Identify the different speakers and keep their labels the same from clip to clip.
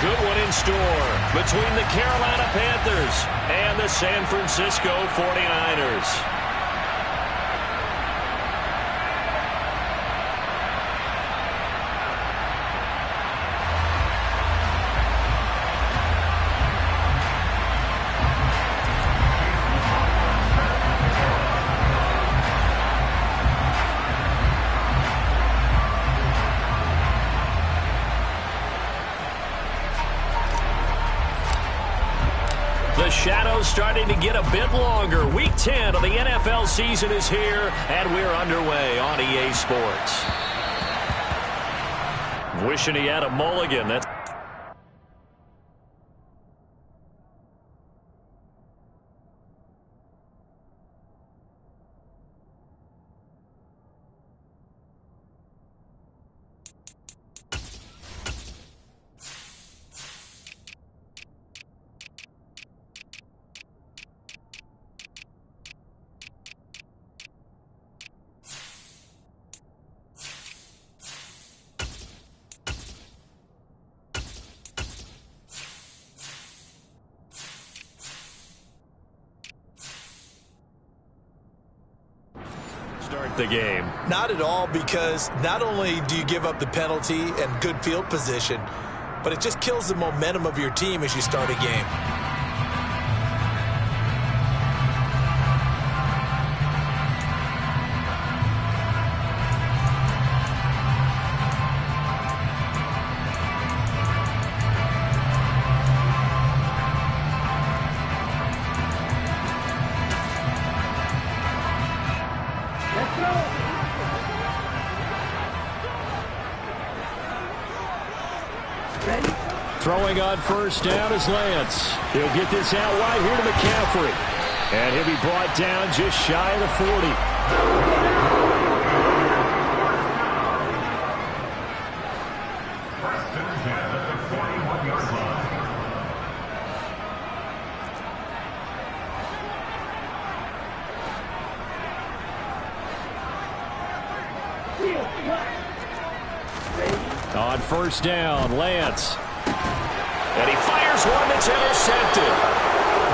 Speaker 1: good one in store between the Carolina Panthers and the San Francisco 49ers. The shadow's starting to get a bit longer. Week 10 of the NFL season is here, and we're underway on EA Sports. Wishing he had a mulligan. That's the game.
Speaker 2: Not at all, because not only do you give up the penalty and good field position, but it just kills the momentum of your team as you start a game.
Speaker 1: Throwing on first down is Lance. He'll get this out wide here to McCaffrey. And he'll be brought down just shy of the 40. On first down, Lance. And he fires one that's intercepted.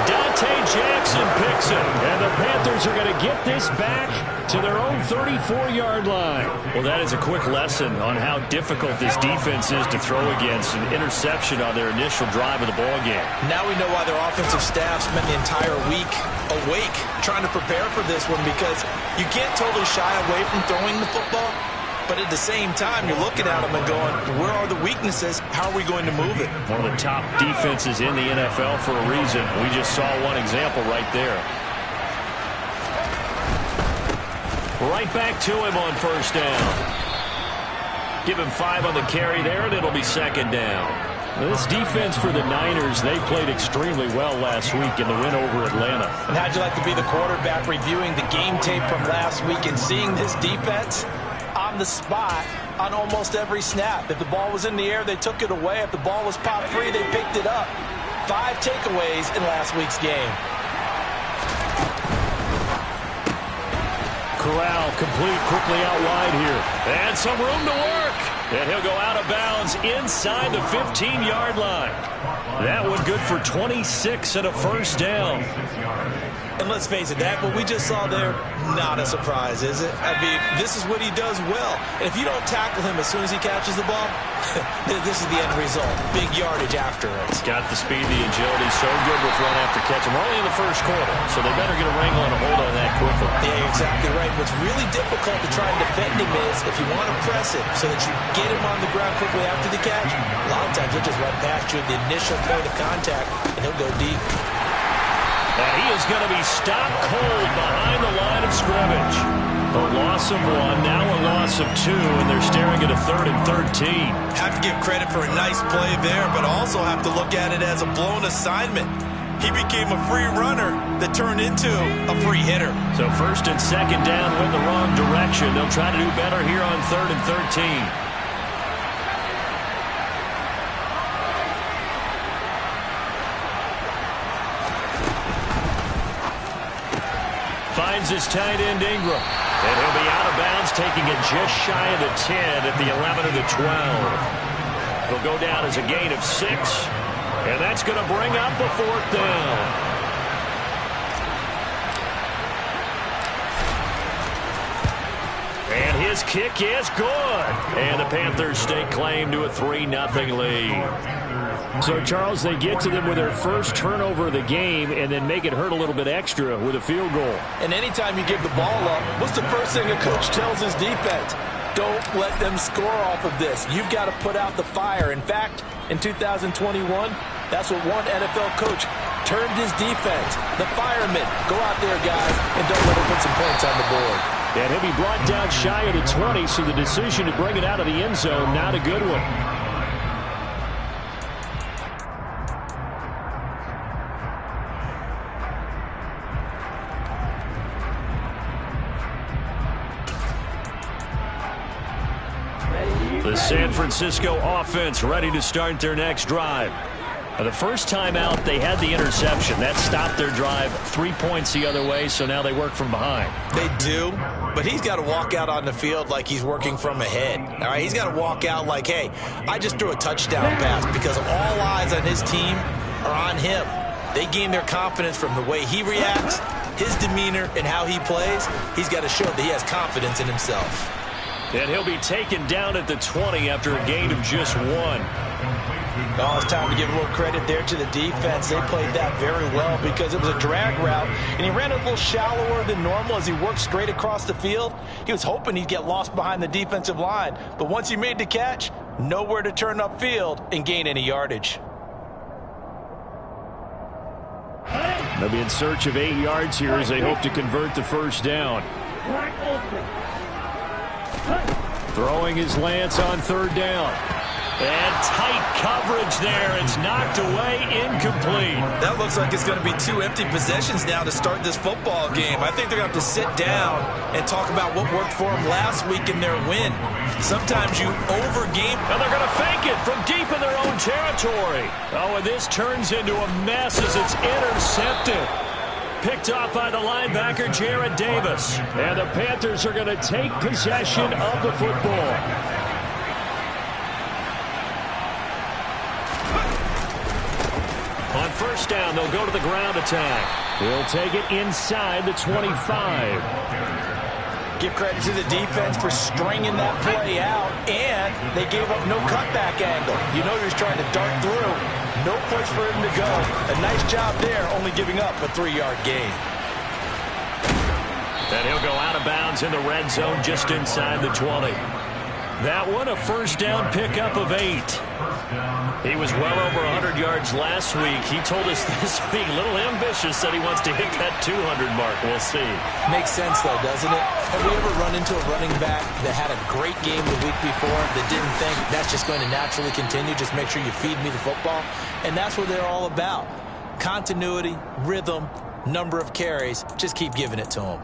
Speaker 1: Dante Jackson picks it. And the Panthers are going to get this back to their own 34-yard line. Well, that is a quick lesson on how difficult this defense is to throw against. An interception on their initial drive of the ballgame.
Speaker 2: Now we know why their offensive staff spent the entire week awake trying to prepare for this one, because you can't totally shy away from throwing the football. But at the same time, you're looking at them and going, where are the weaknesses? How are we going to move it?
Speaker 1: One of the top defenses in the NFL for a reason. We just saw one example right there. Right back to him on first down. Give him 5 on the carry there, and it'll be second down. This defense for the Niners, they played extremely well last week in the win over Atlanta.
Speaker 2: And how'd you like to be the quarterback reviewing the game tape from last week and seeing this defense on the spot on almost every snap? If the ball was in the air, they took it away. If the ball was popped free, they picked it up. 5 takeaways in last week's game.
Speaker 1: Corral complete quickly out wide here. And some room to work. And he'll go out of bounds inside the 15-yard line. That one good for 26 and a first down.
Speaker 2: And let's face it, that what we just saw there, not a surprise, is it? I mean, this is what he does well. And if you don't tackle him as soon as he catches the ball, this is the end result. Big yardage after it.
Speaker 1: Got the speed, the agility, so good with run after catch. We're only in the first quarter, so they better get a wrangle and a hold on that quickly.
Speaker 2: Yeah, exactly right. What's really difficult to try and defend him is if you want to press him so that you get him on the ground quickly after the catch, a lot of times he'll just run past you at the initial point of contact, and he'll go deep.
Speaker 1: And he is going to be stopped cold behind the line of scrimmage. A loss of 1, now a loss of 2, and they're staring at a 3rd and 13.
Speaker 2: Have to give credit for a nice play there, but also have to look at it as a blown assignment. He became a free runner that turned into a free hitter.
Speaker 1: So first and second down went the wrong direction. They'll try to do better here on 3rd and 13. Finds his tight end Ingram. And he'll be out of bounds, taking it just shy of the 10 at the 11 of the 12. It'll go down as a gain of 6. And that's going to bring up a 4th down. And his kick is good. And the Panthers stake claim to a 3-0 lead. So, Charles, they get to them with their first turnover of the game and then make it hurt a little bit extra with a field goal.
Speaker 2: And anytime you give the ball up, what's the first thing a coach tells his defense? Don't let them score off of this. You've got to put out the fire. In fact, in 2021, that's what one NFL coach termed his defense. The firemen. Go out there, guys, and don't let them put some points on the board.
Speaker 1: And he'll be brought down shy of the 20, so the decision to bring it out of the end zone, not a good one. The San Francisco offense ready to start their next drive. The first time out, they had the interception. That stopped their drive 3 points the other way, so now they work from behind.
Speaker 2: They do, but he's got to walk out on the field like he's working from ahead. All right, he's got to walk out like, hey, I just threw a touchdown pass because all eyes on his team are on him. They gain their confidence from the way he reacts, his demeanor, and how he plays. He's got to show that he has confidence in himself.
Speaker 1: And he'll be taken down at the 20 after a gain of just 1.
Speaker 2: Oh, it's time to give a little credit there to the defense. They played that very well because it was a drag route, and he ran a little shallower than normal as he worked straight across the field. He was hoping he'd get lost behind the defensive line, but once he made the catch, nowhere to turn upfield and gain any yardage.
Speaker 1: They'll be in search of 8 yards here as they hope to convert the first down. Throwing his Lance on 3rd down. And tight coverage there. It's knocked away, incomplete.
Speaker 2: That looks like it's going to be 2 empty possessions now to start this football game. I think they're going to have to sit down and talk about what worked for them last week in their win. Sometimes you overgame.
Speaker 1: And they're going to fake it from deep in their own territory. Oh, and this turns into a mess as it's intercepted. Picked off by the linebacker, Jarrad Davis. And the Panthers are going to take possession of the football. On first down, they'll go to the ground attack. They'll take it inside the 25.
Speaker 2: Give credit to the defense for stringing that play out, and they gave up no cutback angle. You know he was trying to dart through. No place for him to go. A nice job there, only giving up a 3-yard gain.
Speaker 1: And he'll go out of bounds in the red zone just inside the 20. That one, a first down pickup of 8. He was well over 100 yards last week. He told us this week, a little ambitious, that he wants to hit that 200 mark. We'll see.
Speaker 2: Makes sense, though, doesn't it? Have we ever run into a running back that had a great game the week before that didn't think that's just going to naturally continue? Just make sure you feed me the football. And that's what they're all about. Continuity, rhythm, number of carries. Just keep giving it to them.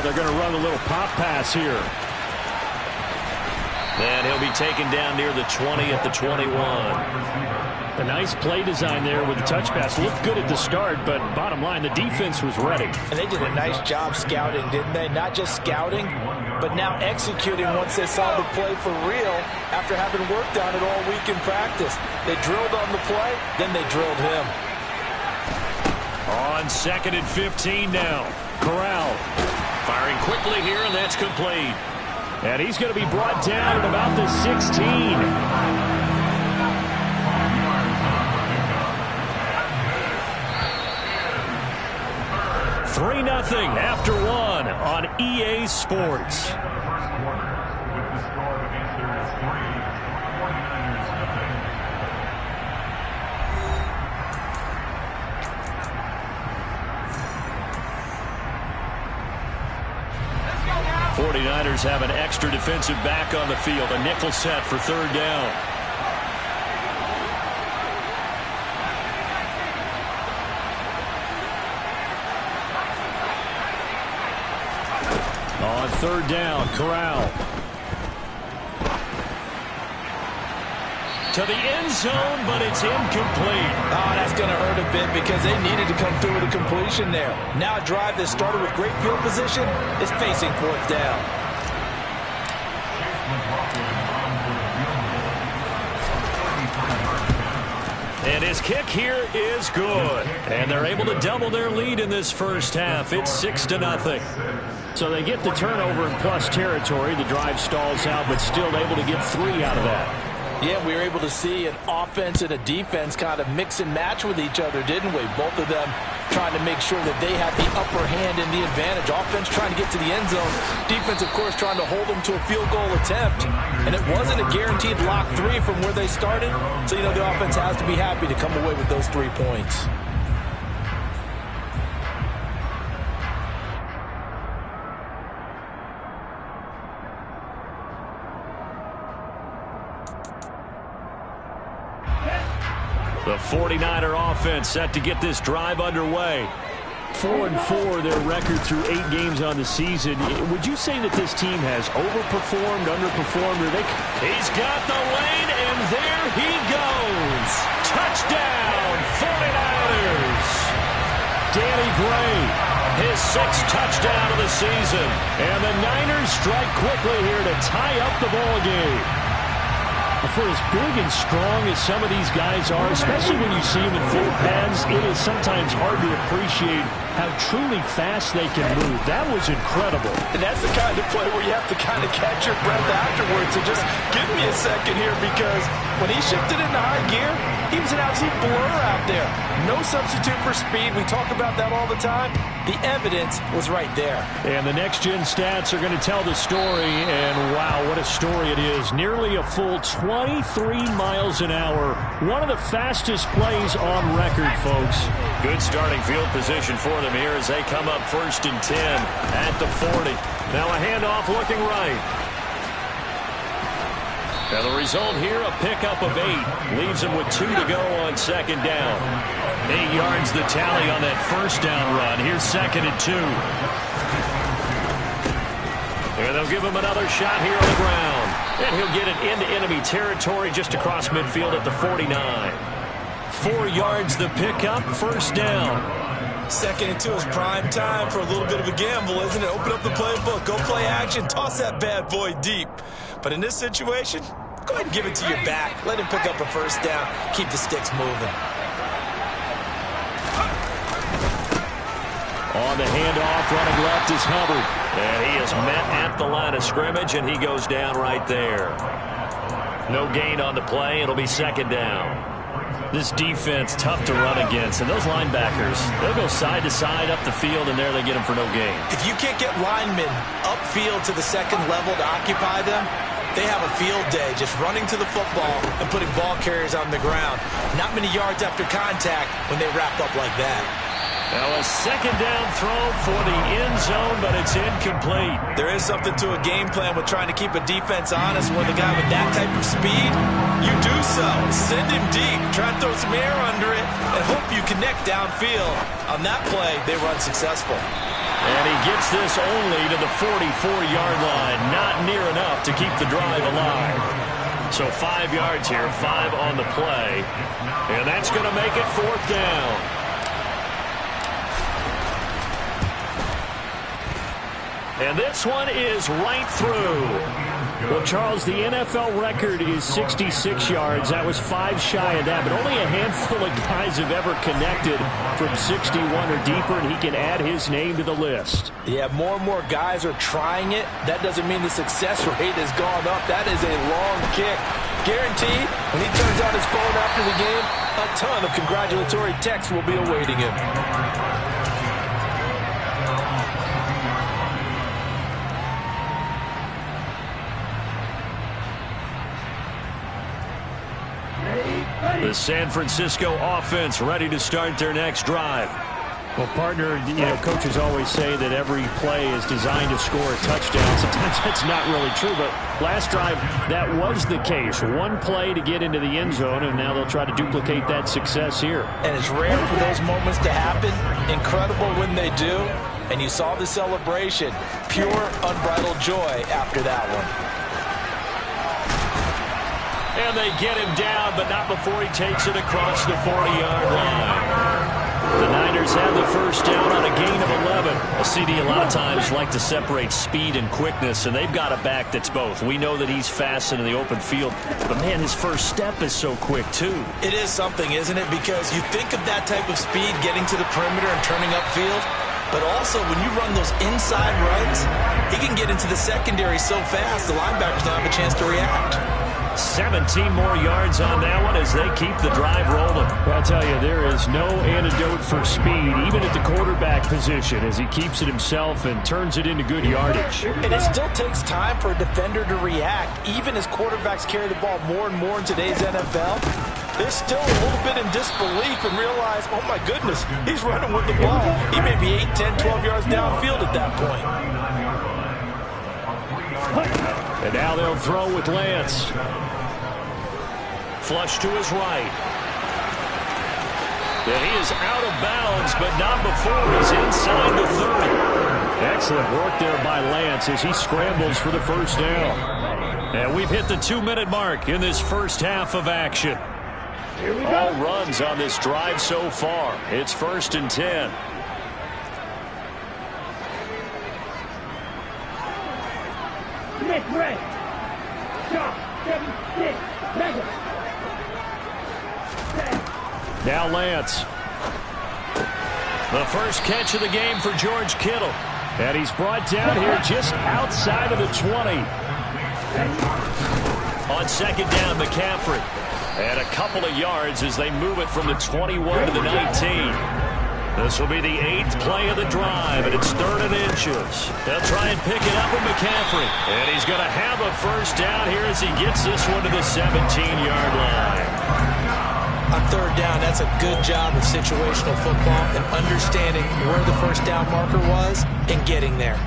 Speaker 1: They're going to run a little pop pass here. And he'll be taken down near the 20 at the 21. A nice play design there with the touch pass. Looked good at the start, but bottom line, the defense was ready.
Speaker 2: And they did a nice job scouting, didn't they? Not just scouting, but now executing once they saw the play for real after having worked on it all week in practice. They drilled on the play, then they drilled him.
Speaker 1: On 2nd and 15 now. Corral firing quickly here, and that's complete. And he's going to be brought down at about the 16. 3-0 after 1 on EA Sports. 49ers have an extra defensive back on the field. A nickel set for third down. On third down, Corral. To the end zone, but it's incomplete.
Speaker 2: Oh, that's going to hurt a bit because they needed to come through with a completion there. Now a drive that started with great field position is facing fourth down.
Speaker 1: And his kick here is good. And they're able to double their lead in this first half. It's 6-0. So they get the turnover in plus territory. The drive stalls out, but still able to get 3 out of that.
Speaker 2: Yeah, we were able to see an offense and a defense kind of mix and match with each other, didn't we? Both of them trying to make sure that they had the upper hand and the advantage. Offense trying to get to the end zone. Defense, of course, trying to hold them to a field goal attempt. And it wasn't a guaranteed lock 3 from where they started. So, the offense has to be happy to come away with those 3 points.
Speaker 1: The 49er offense set to get this drive underway. 4-4 their record through 8 games on the season. Would you say that this team has overperformed, underperformed, or He's got the lane, and there he goes. Touchdown, 49ers. Danny Gray, his 6th touchdown of the season. And the Niners strike quickly here to tie up the ball game. For as big and strong as some of these guys are, especially when you see them in full pads, it is sometimes hard to appreciate how truly fast they can move. That was incredible.
Speaker 2: And that's the kind of play where you have to kind of catch your breath afterwards. So just give me a second here, because when he shifted into high gear, he was an absolute blur out there. No substitute for speed. We talk about that all the time. The evidence was right there.
Speaker 1: And the next-gen stats are going to tell the story, and wow, what a story it is. Nearly a full 23 miles an hour. One of the fastest plays on record, folks. Good starting field position for them here as they come up 1st and 10 at the 40. Now a handoff looking right. And the result here, a pickup of 8. Leaves them with 2 to go on 2nd down. 8 yards the tally on that 1st down run. Here's 2nd and 2. And they'll give him another shot here on the ground. And he'll get it into enemy territory just across midfield at the 49. 4 yards the pickup, 1st down.
Speaker 2: 2nd and 2 is prime time for a little bit of a gamble, isn't it? Open up the playbook, go play action, toss that bad boy deep. But in this situation, go ahead and give it to your back. Let him pick up a 1st down, keep the sticks moving.
Speaker 1: On the handoff, running left is Hubbard. And he is met at the line of scrimmage, and he goes down right there. No gain on the play. It'll be 2nd down. This defense, tough to run against. And those linebackers, they'll go side to side up the field, and there they get them for no gain.
Speaker 2: If you can't get linemen upfield to the 2nd level to occupy them, they have a field day just running to the football and putting ball carriers on the ground. Not many yards after contact when they wrap up like that.
Speaker 1: Now a 2nd down throw for the end zone, but it's incomplete.
Speaker 2: There is something to a game plan with trying to keep a defense honest with a guy with that type of speed. You do so. Send him deep. Try and throw some air under it and hope you connect downfield. On that play, they were unsuccessful.
Speaker 1: And he gets this only to the 44-yard line. Not near enough to keep the drive alive. So 5 yards here, 5 on the play. And that's going to make it 4th down. And this one is right through. Well, Charles, the NFL record is 66 yards. That was 5 shy of that, but only a handful of guys have ever connected from 61 or deeper, and he can add his name to the list.
Speaker 2: Yeah, more and more guys are trying it. That doesn't mean the success rate has gone up. That is a long kick. Guaranteed, when he turns on his phone after the game, a ton of congratulatory texts will be awaiting him.
Speaker 1: The San Francisco offense ready to start their next drive. Well, partner, coaches always say that every play is designed to score a touchdown. Sometimes that's not really true, but last drive, that was the case. One play to get into the end zone, and now they'll try to duplicate that success here.
Speaker 2: And it's rare for those moments to happen. Incredible when they do. And you saw the celebration. Pure, unbridled joy after that one.
Speaker 1: And they get him down, but not before he takes it across the 40-yard line. The Niners have the first down on a gain of 11. A CD a lot of times like to separate speed and quickness, and they've got a back that's both. We know that he's fast in the open field, but, man, his first step is so quick, too.
Speaker 2: It is something, isn't it? Because you think of that type of speed getting to the perimeter and turning upfield, but also when you run those inside runs, he can get into the secondary so fast the linebackers don't have a chance to react.
Speaker 1: 17 more yards on that one as they keep the drive rolling. Well, I'll tell you, there is no antidote for speed, even at the quarterback position, as he keeps it himself and turns it into good yardage.
Speaker 2: And it still takes time for a defender to react, even as quarterbacks carry the ball more and more in today's NFL. They're still a little bit in disbelief and realize, oh, my goodness, he's running with the ball. He may be 8, 10, 12 yards downfield at that point.
Speaker 1: And now they'll throw with Lance. Flush to his right. And he is out of bounds, but not before he's inside the 30. Excellent work there by Lance as he scrambles for the first down. And we've hit the 2-minute mark in this first half of action. All runs on this drive so far. It's 1st and 10. Now Lance. The first catch of the game for George Kittle. And he's brought down here just outside of the 20. On second down, McCaffrey. And a couple of yards as they move it from the 21 to the 19. This will be the 8th play of the drive, and it's 3rd and inches. They'll try and pick it up with McCaffrey. And he's going to have a first down here as he gets this one to the 17-yard line.
Speaker 2: On 3rd down, that's a good job of situational football and understanding where the first down marker was and getting there.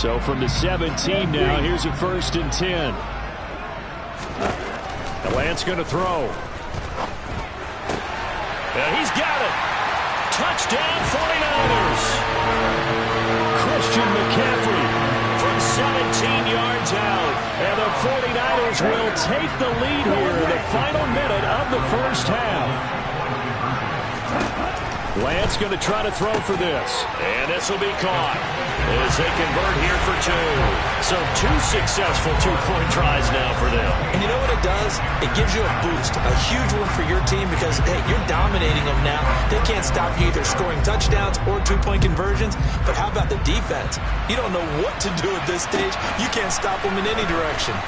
Speaker 1: So from the 17 now, here's a 1st and 10. The Lance going to throw. And he's got it. Touchdown 49ers. Christian McCaffrey from 17 yards out. And the 49ers will take the lead here in the final minute of the first half. Lance going to try to throw for this. And this will be caught as they convert here for 2. So 2 successful two-point tries now for them.
Speaker 2: And you know what it does? It gives you a boost, a huge one for your team because, hey, you're dominating them now. They can't stop you either scoring touchdowns or two-point conversions. But how about the defense? You don't know what to do at this stage. You can't stop them in any direction.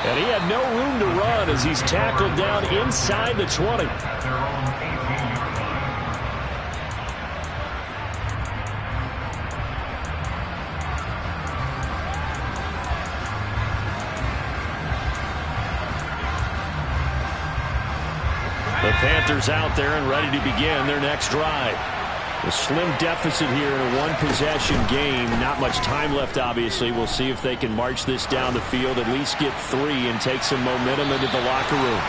Speaker 1: And he had no room to run as he's tackled down inside the 20. The Panthers out there and ready to begin their next drive. A slim deficit here in a one-possession game. Not much time left, obviously. We'll see if they can march this down the field, at least get 3, and take some momentum into the locker room.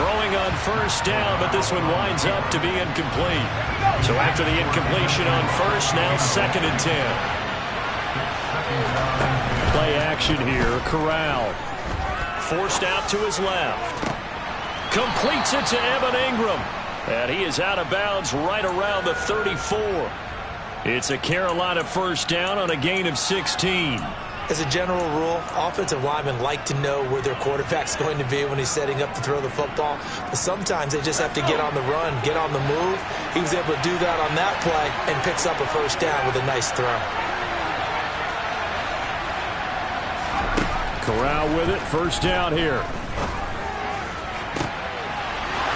Speaker 1: Throwing on first down, but this one winds up to be incomplete. So after the incompletion on first, now 2nd and 10. Play action here. Corral. Forced out to his left. Completes it to Evan Ingram. And he is out of bounds right around the 34. It's a Carolina first down on a gain of 16.
Speaker 2: As a general rule, offensive linemen like to know where their quarterback's going to be when he's setting up to throw the football. But sometimes they just have to get on the run, get on the move. He was able to do that on that play and picks up a first down with a nice throw.
Speaker 1: Corral with it. First down here.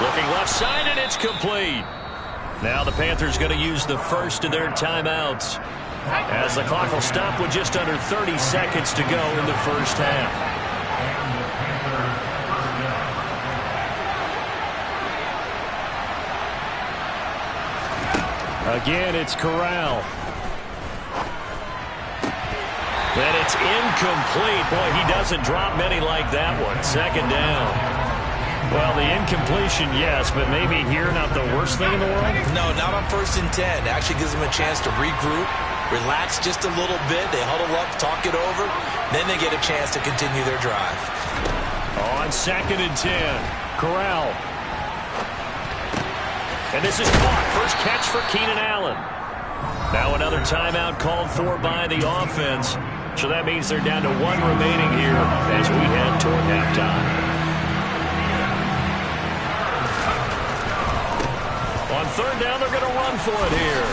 Speaker 1: Looking left side, and it's complete. Now the Panthers going to use the first of their timeouts, as the clock will stop with just under 30 seconds to go in the first half. Again, it's Corral. And it's incomplete. Boy, he doesn't drop many like that one. Second down. Well, the incompletion, yes, but maybe here not the worst thing in the world?
Speaker 2: No, not on 1st and 10. Actually gives them a chance to regroup, relax just a little bit. They huddle up, talk it over. Then they get a chance to continue their drive.
Speaker 1: On 2nd and 10, Corral. And this is caught. First catch for Keenan Allen. Now another timeout called for by the offense. So that means they're down to 1 remaining here as we head toward halftime. On 3rd down, they're going to run for it here.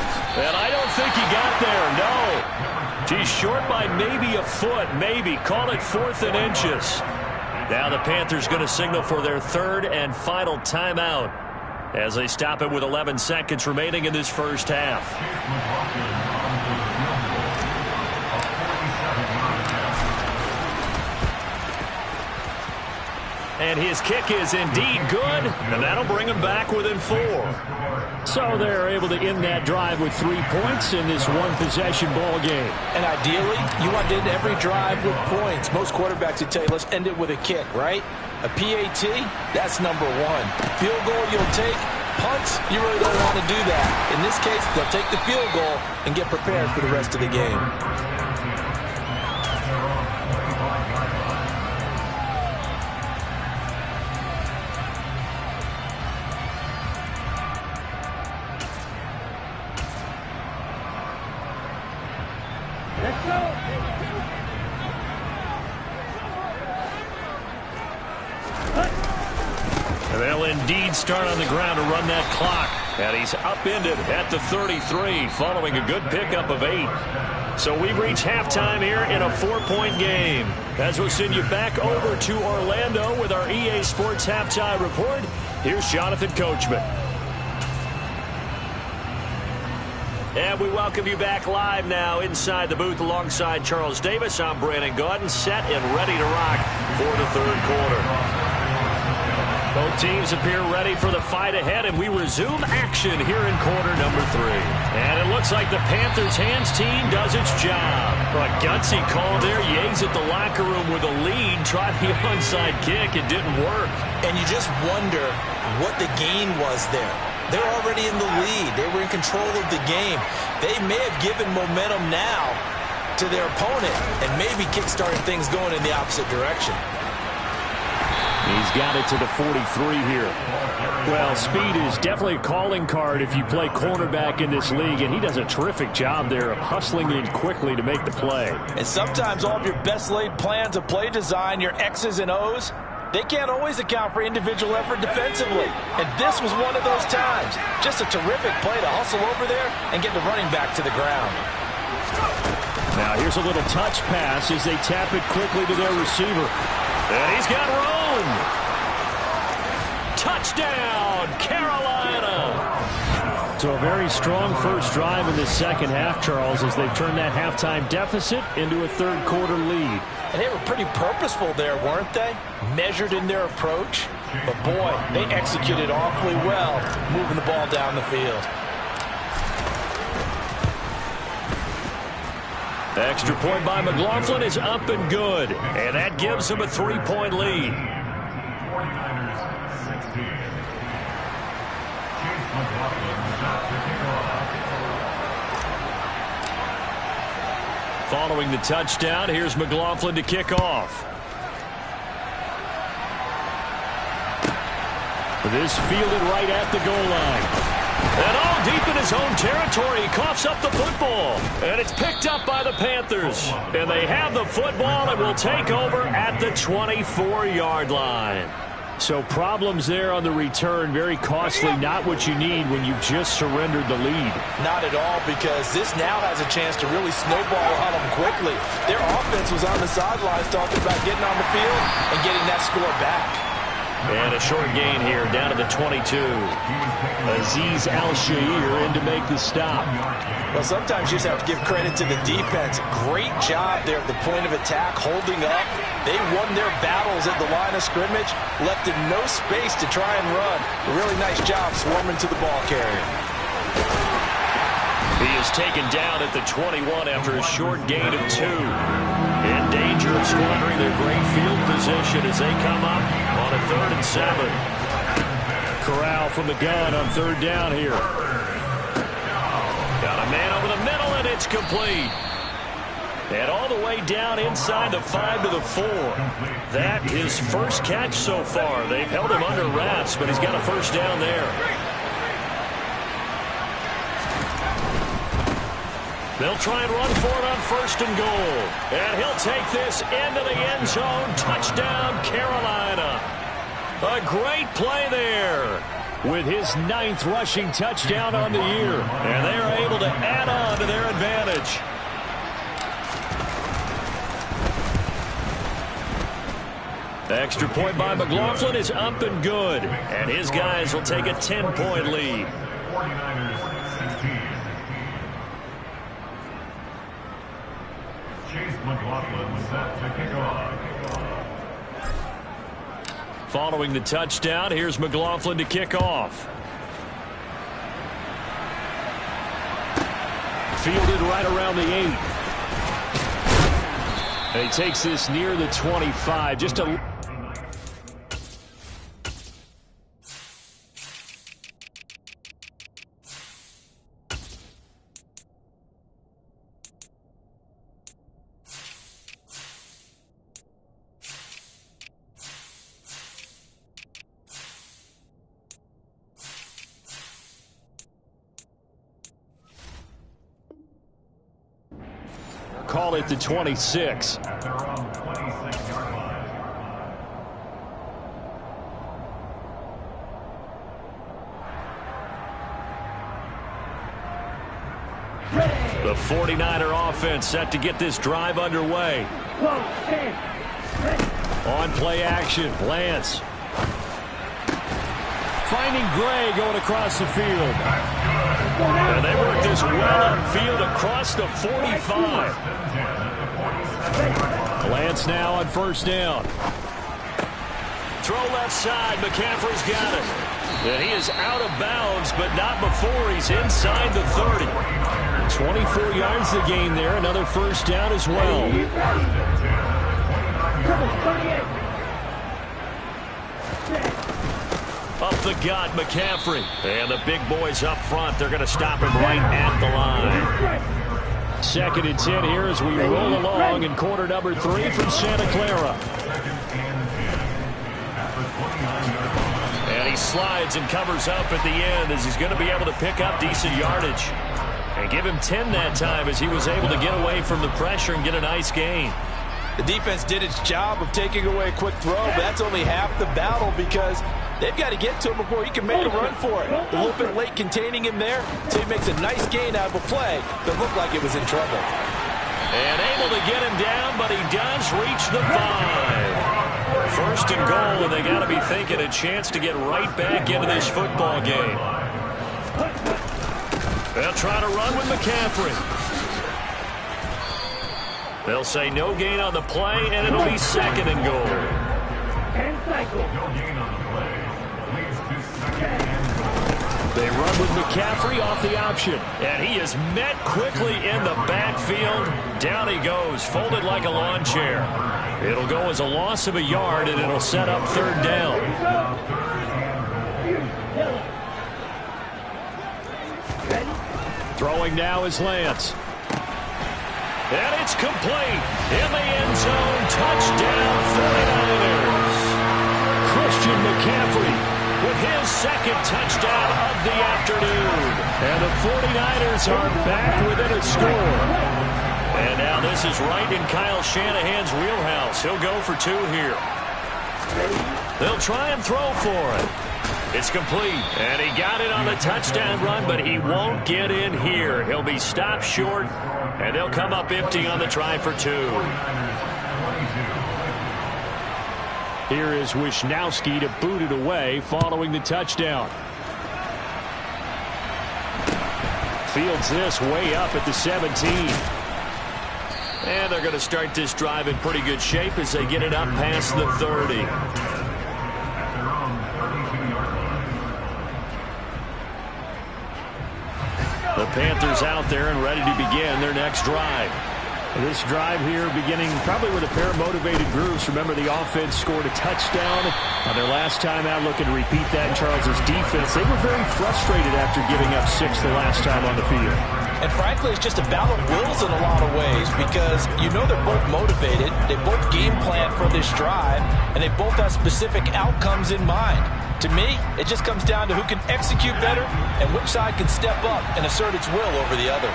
Speaker 1: And I don't think he got there, no. He's short by maybe a foot, maybe. Call it 4th and inches. Now the Panthers going to signal for their 3rd and final timeout as they stop it with 11 seconds remaining in this first half. And his kick is indeed good, and that'll bring him back within 4. So they're able to end that drive with 3 points in this one-possession ball game.
Speaker 2: And ideally, you want to end every drive with points. Most quarterbacks would tell you, let's end it with a kick, right? A PAT, that's number 1. Field goal you'll take. Punts, you really don't want to do that. In this case, they'll take the field goal and get prepared for the rest of the game.
Speaker 1: They'll indeed start on the ground to run that clock. And he's upended at the 33 following a good pickup of 8. So we've reached halftime here in a 4-point game. As we'll send you back over to Orlando with our EA Sports Halftime Report, here's Jonathan Coachman. And we welcome you back live now inside the booth alongside Charles Davis. I'm Brandon Gaudin, set and ready to rock for the 3rd quarter. Both teams appear ready for the fight ahead, and we resume action here in quarter number 3. And it looks like the Panthers' hands team does its job. A gutsy call there. Yates at the locker room with a lead. Tried the onside kick. It didn't work.
Speaker 2: And you just wonder what the gain was there. They're already in the lead. They were in control of the game. They may have given momentum now to their opponent and maybe kick-started things going in the opposite direction.
Speaker 1: He's got it to the 43 here. Well, speed is definitely a calling card if you play cornerback in this league, and he does a terrific job there of hustling in quickly to make the play.
Speaker 2: And sometimes all of your best laid plans of play design, your X's and O's, they can't always account for individual effort defensively. And this was one of those times. Just a terrific play to hustle over there and get the running back to the ground.
Speaker 1: Now here's a little touch pass as they tap it quickly to their receiver. And he's got room. Touchdown, Carolina. So a very strong first drive in the second half, Charles, as they've turned that halftime deficit into a 3rd quarter lead.
Speaker 2: And they were pretty purposeful there, weren't they? Measured in their approach. But, boy, they executed awfully well, moving the ball down the field.
Speaker 1: Extra point by McLaughlin is up and good. And that gives him a 3-point lead. Following the touchdown, here's McLaughlin to kick off. This fielded right at the goal line. And all deep in his own territory, he coughs up the football. And it's picked up by the Panthers. And they have the football and will take over at the 24-yard line. So problems there on the return, very costly, not what you need when you've just surrendered the lead.
Speaker 2: Not at all, because this now has a chance to really snowball on them quickly. Their offense was on the sidelines talking about getting on the field and getting that score back.
Speaker 1: And a short gain here, down to the 22. Azeez Al-Shaair in to make the stop.
Speaker 2: Well, sometimes you just have to give credit to the defense. Great job there at the point of attack, holding up. They won their battles at the line of scrimmage, left in no space to try and run. A really nice job swarming to the ball carrier.
Speaker 1: He is taken down at the 21 after a short gain of 2. In danger of squandering their great field position as they come up on a 3rd and 7. Corral from the gun on 3rd down here. Got a man over the middle, and it's complete. And all the way down inside the 5 to the 4. That is first catch so far. They've held him under wraps, but he's got a first down there. They'll try and run for it on 1st and goal. And he'll take this into the end zone. Touchdown, Carolina. A great play there with his 9th rushing touchdown on the year. And they are able to add on to their advantage. The extra point by McLaughlin is up and good. And his guys will take a 10-point lead.
Speaker 3: 49ers 16. Chase McLaughlin set to kick off.
Speaker 1: Following the touchdown, here's McLaughlin to kick off. Fielded right around the 8. And he takes this near the 25. Just a... Call it the 26.
Speaker 3: At their own 26-yard line.
Speaker 1: The 49er offense set to get this drive underway. On play action, Lance. Finding Gray going across the field. And they work this well upfield across the 45. Lance now on 1st down. Throw left side. McCaffrey's got it. And he is out of bounds, but not before he's inside the 30. 24 yards to gain there. Another 1st down as well. Up the gut, McCaffrey. And the big boys up front. They're going to stop him right at the line. 2nd and 10 here as we roll along in quarter number 3 from Santa Clara. And he slides and covers up at the end as he's going to be able to pick up decent yardage. And give him 10 that time as he was able to get away from the pressure and get a nice gain.
Speaker 2: The defense did its job of taking away a quick throw, but that's only half the battle because they've got to get to him before he can make a run for it. A little bit late containing him there, so he makes a nice gain out of a play that looked like it was in trouble.
Speaker 1: And able to get him down, but he does reach the 5. 1st and goal, and they got to be thinking a chance to get right back into this football game. They'll try to run with McCaffrey. They'll say no gain on the play, and it'll be 2nd and goal.
Speaker 3: No gain on the play. Leads to 2nd and goal.
Speaker 1: They run with McCaffrey off the option. And he is met quickly in the backfield. Down he goes, folded like a lawn chair. It'll go as a loss of a yard, and it'll set up 3rd down. Throwing now is Lance. And it's complete. In the end zone, touchdown 49ers. Christian McCaffrey with his 2nd touchdown of the afternoon. And the 49ers are back within a score. And now this is right in Kyle Shanahan's wheelhouse. He'll go for 2 here. They'll try and throw for it. It's complete, and he got it on the touchdown run, but he won't get in here. He'll be stopped short, and they'll come up empty on the try for 2. Here is Wisnowski to boot it away following the touchdown. Fields this way up at the 17. And they're going to start this drive in pretty good shape as they get it up past the 30. The Panthers out there and ready to begin their next drive. This drive here beginning probably with a pair of motivated groups. Remember, the offense scored a touchdown on their last time out, looking to repeat that in Charles' defense. They were very frustrated after giving up 6 the last time on the field.
Speaker 2: And frankly, it's just a battle of wills in a lot of ways because you know they're both motivated. They both game plan for this drive, and they both have specific outcomes in mind. To me, it just comes down to who can execute better and which side can step up and assert its will over the other.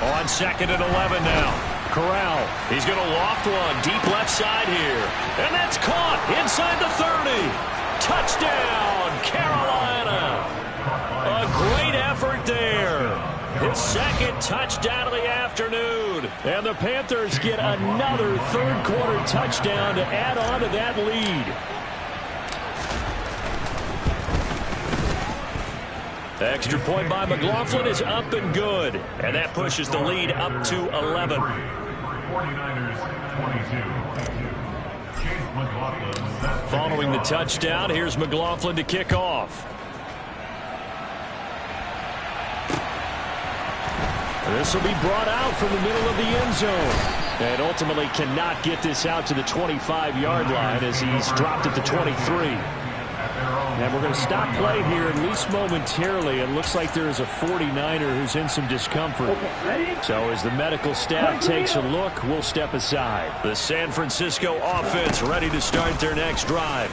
Speaker 1: On 2nd and 11 now. Corral, he's going to loft one deep left side here. And that's caught inside the 30. Touchdown, Carolina. A great effort there. His second touchdown of the afternoon. And the Panthers get another third-quarter touchdown to add on to that lead. Extra point by McLaughlin is up and good. And that pushes the lead up to 11.
Speaker 3: 49ers 22. Chase McLaughlin.
Speaker 1: Following the touchdown, here's McLaughlin to kick off. This will be brought out from the middle of the end zone. And ultimately cannot get this out to the 25-yard line as he's dropped at the 23. And we're going to stop play here, at least momentarily. It looks like there is a 49er who's in some discomfort. So as the medical staff takes a look, we'll step aside. The San Francisco offense ready to start their next drive.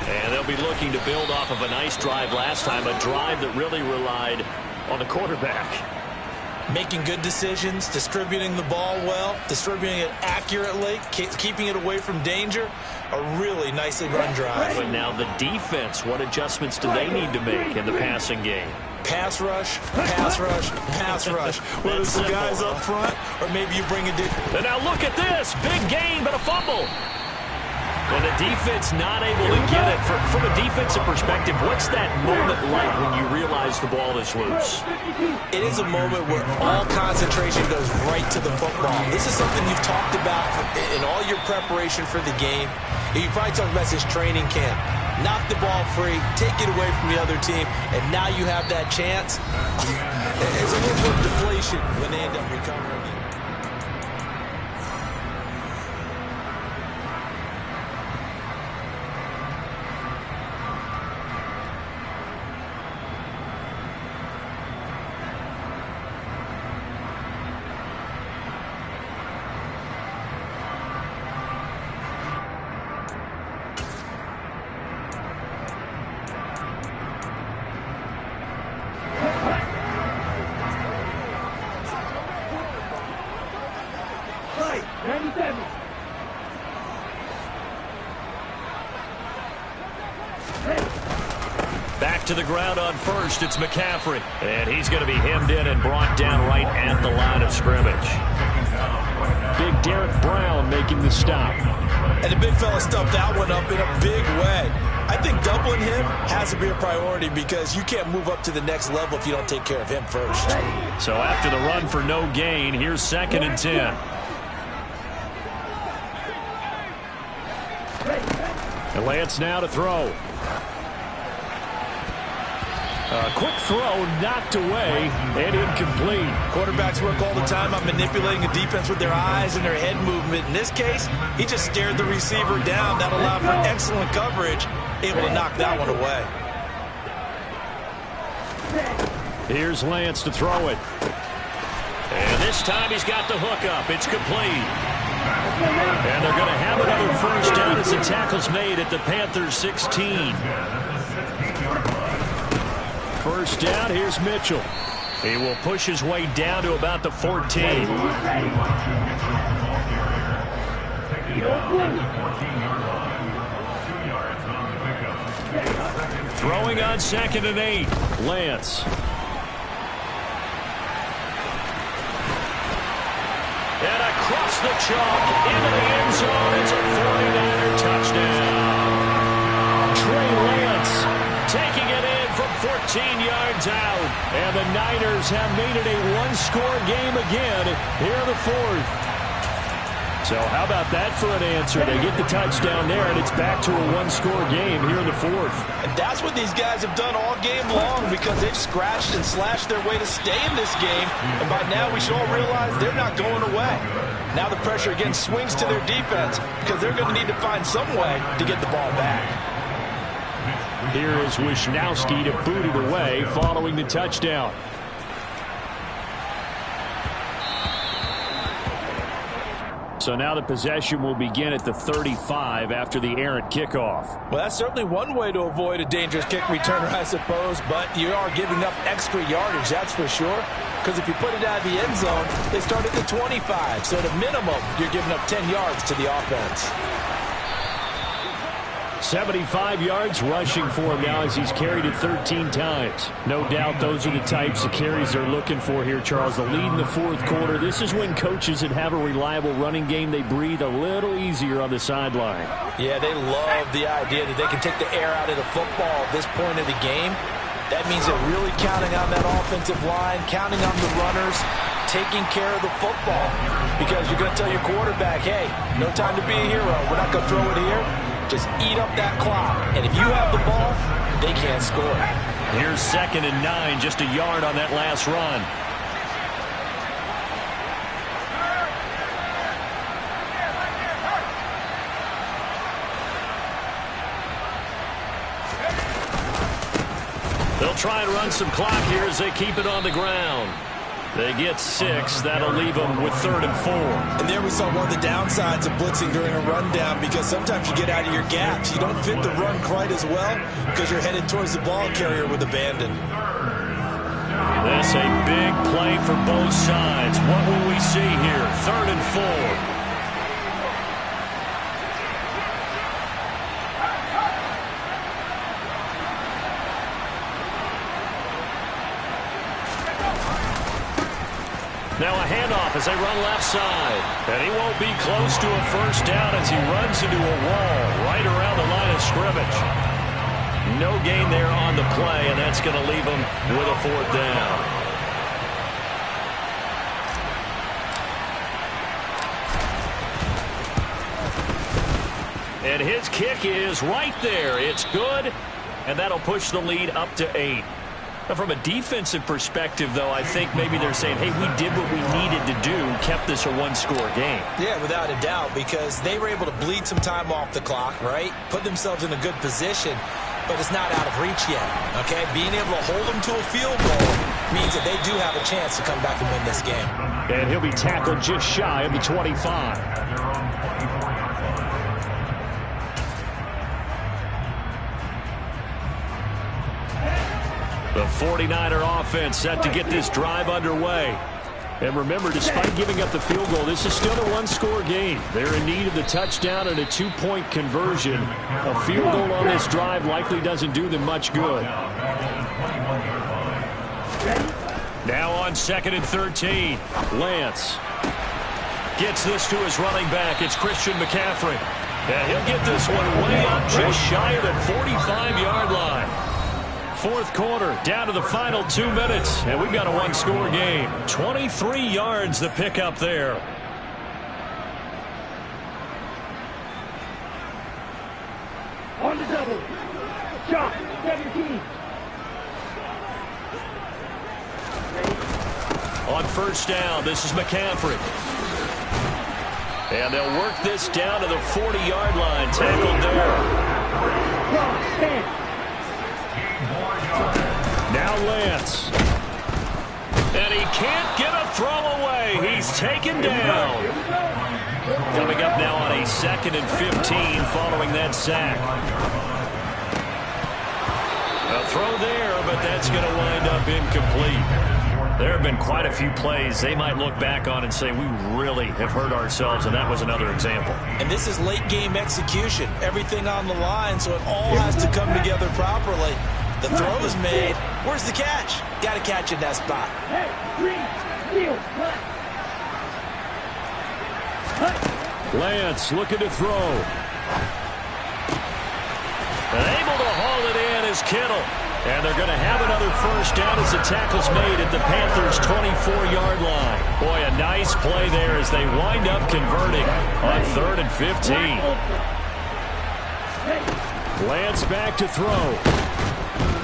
Speaker 1: And they'll be looking to build off of a nice drive last time, a drive that really relied on the quarterback.
Speaker 2: Making good decisions, distributing the ball well, distributing it accurately, keeping it away from danger. A really nicely run drive.
Speaker 1: But now the defense, what adjustments do they need to make in the passing game?
Speaker 2: Pass rush, pass rush, pass rush. Whether it's the guys up front or maybe you bring it in.
Speaker 1: And now look at this. Big gain, but a fumble. And the defense not able to get it. From a defensive perspective, what's that moment like when you realize the ball is loose?
Speaker 2: It is a moment where all concentration goes right to the football. This is something you've talked about in all your preparation for the game. You probably talked about this training camp. Knock the ball free, take it away from the other team, and now you have that chance. It's a little bit of deflation when they end up recovering it.
Speaker 1: Back to the ground on first, it's McCaffrey. And he's going to be hemmed in and brought down right at the line of scrimmage. Big Derek Brown making the stop.
Speaker 2: And the big fella stuffed that one up in a big way. I think doubling him has to be a priority because you can't move up to the next level if you don't take care of him first.
Speaker 1: So after the run for no gain, here's 2nd and 10. And Lance now to throw. A quick throw knocked away and incomplete.
Speaker 2: Quarterbacks work all the time on manipulating a defense with their eyes and their head movement. In this case, he just stared the receiver down. That allowed for excellent coverage, able to knock that one away.
Speaker 1: Here's Lance to throw it. And this time he's got the hook up. It's complete. And they're going to have another first down as the tackle's made at the Panthers 16. First down, here's Mitchell. He will push his way down to about the 14. Throwing on 2nd and 8. Lance. And across the chalk into the end zone. It's a 49er touchdown. Trey Lance taking it in from 14 yards out. And the Niners have made it a one-score game again here in the 4th. So how about that for an answer? They get the touchdown there, and it's back to a one-score game here in the 4th.
Speaker 2: And that's what these guys have done all game long, because they've scratched and slashed their way to stay in this game. And by now we should all realize they're not going away. Now the pressure again swings to their defense, because they're going to need to find some way to get the ball back.
Speaker 1: Here is Wisnowski to boot it away following the touchdown. So now the possession will begin at the 35 after the errant kickoff.
Speaker 2: Well, that's certainly one way to avoid a dangerous kick returner, I suppose, but you are giving up extra yardage, that's for sure. Because if you put it out of the end zone, they start at the 25. So at a minimum, you're giving up 10 yards to the offense.
Speaker 1: 75 yards rushing for him now as he's carried it 13 times. No doubt those are the types of carries they're looking for here, Charles. The lead in the 4th quarter. This is when coaches that have a reliable running game, they breathe a little easier on the sideline.
Speaker 2: Yeah, they love the idea that they can take the air out of the football at this point of the game. That means they're really counting on that offensive line, counting on the runners, taking care of the football. Because you're going to tell your quarterback, hey, no time to be a hero. We're not going to throw it here. Just eat up that clock. And if you have the ball, they can't score.
Speaker 1: Here's 2nd and 9, just a yard on that last run. They'll try and run some clock here as they keep it on the ground. They get 6. That'll leave them with 3rd and 4.
Speaker 2: And there we saw one of the downsides of blitzing during a rundown, because sometimes you get out of your gaps. You don't fit the run quite as well because you're headed towards the ball carrier with abandon.
Speaker 1: That's a big play for both sides. What will we see here? 3rd and 4. Now a handoff as they run left side. And he won't be close to a first down as he runs into a wall right around the line of scrimmage. No gain there on the play, and that's going to leave him with a 4th down. And his kick is right there. It's good, and that'll push the lead up to 8. From a defensive perspective, though, I think maybe they're saying, hey, we did what we needed to do, kept this a one-score game.
Speaker 2: Yeah, without a doubt, because they were able to bleed some time off the clock, right? Put themselves in a good position, but it's not out of reach yet, okay? Being able to hold them to a field goal means that they do have a chance to come back and win this game.
Speaker 1: And he'll be tackled just shy of the 25. The 49er offense set to get this drive underway. And remember, despite giving up the field goal, this is still a one-score game. They're in need of the touchdown and a 2-point conversion. A field goal on this drive likely doesn't do them much good. Now on 2nd and 13, Lance gets this to his running back. It's Christian McCaffrey. And he'll get this one way up just shy of the 45-yard line. 4th quarter, down to the final 2 minutes, and we've got a one-score game. 23 yards the pickup there.
Speaker 3: On the double. Shot, 17.
Speaker 1: On 1st down, this is McCaffrey. And they'll work this down to the 40-yard line. Tackled there. Now Lance. And he can't get a throw away. He's taken down. Coming up now on a 2nd and 15 following that sack. A throw there, but that's going to wind up incomplete. There have been quite a few plays they might look back on and say, we really have hurt ourselves, and that was another example.
Speaker 2: And this is late game execution. Everything on the line, so it all has to come together properly. The throw is made. Where's the catch? Got to catch in that spot.
Speaker 1: Lance looking to throw. And able to haul it in is Kittle. And they're going to have another first down as the tackle's made at the Panthers' 24-yard line. Boy, a nice play there as they wind up converting on 3rd and 15. Lance back to throw.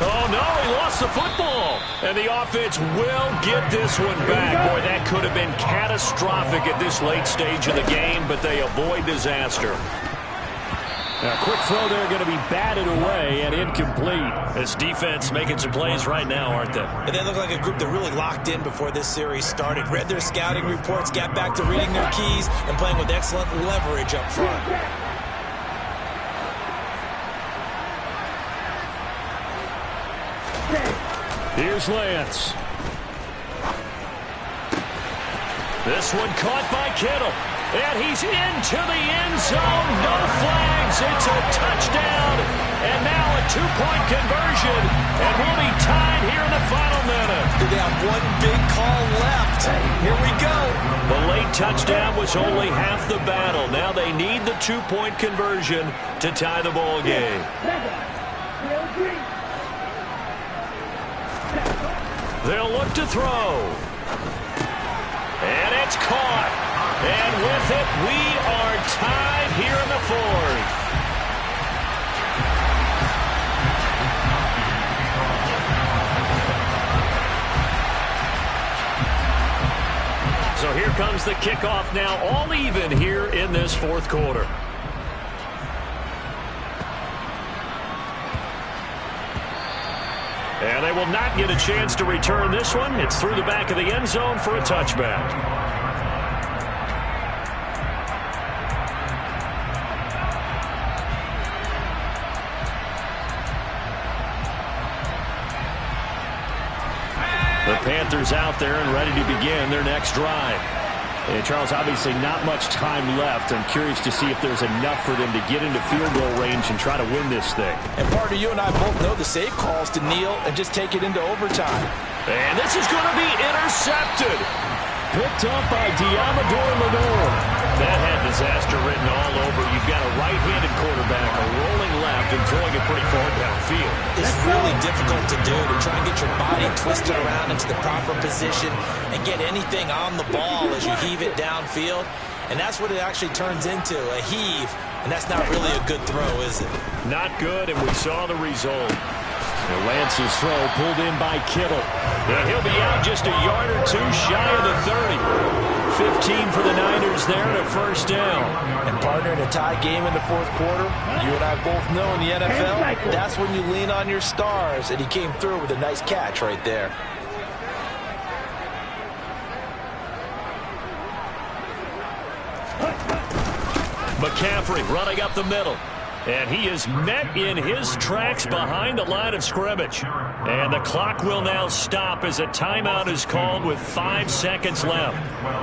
Speaker 1: Oh, no, he lost the football. And the offense will get this one back. Boy, that could have been catastrophic at this late stage of the game, but they avoid disaster. Now, quick throw there going to be batted away and incomplete. This defense making some plays right now, aren't they?
Speaker 2: And they look like a group that really locked in before this series started. Read their scouting reports, got back to reading their keys, and playing with excellent leverage up front.
Speaker 1: Here's Lance. This one caught by Kittle. And he's into the end zone. No flags. It's a touchdown. And now a two-point conversion. And we'll be tied here in the final minute.
Speaker 2: They have one big call left. Here we go.
Speaker 1: The late touchdown was only half the battle. Now they need the two-point conversion to tie the ball game. They'll look to throw. And it's caught. And with it, we are tied here in the 4th. So here comes the kickoff now, all even here in this 4th quarter. And they will not get a chance to return this one. It's through the back of the end zone for a touchback. The Panthers out there and ready to begin their next drive. And Charles, obviously not much time left. I'm curious to see if there's enough for them to get into field goal range and try to win this thing.
Speaker 2: And partner, you and I both know the save calls to kneel and just take it into overtime.
Speaker 1: And this is going to be intercepted. Picked up by Diamador Lenore. That had disaster written all over. You've got a right-handed quarterback, a rolling left, and throwing it pretty far downfield.
Speaker 2: It's really difficult to do, to try and get your body twisted around into the proper position and get anything on the ball as you heave it downfield. And that's what it actually turns into, a heave. And that's not really a good throw, is it?
Speaker 1: Not good, and we saw the result. And Lance's throw pulled in by Kittle. And he'll be out just a yard or two shy of the 30. 15 for the Niners there and a first down.
Speaker 2: And partner, in a tie game in the 4th quarter, you and I both know in the NFL, that's when you lean on your stars. And he came through with a nice catch right there.
Speaker 1: McCaffrey running up the middle. And he is met in his tracks behind the line of scrimmage. And the clock will now stop as a timeout is called with 5 seconds left.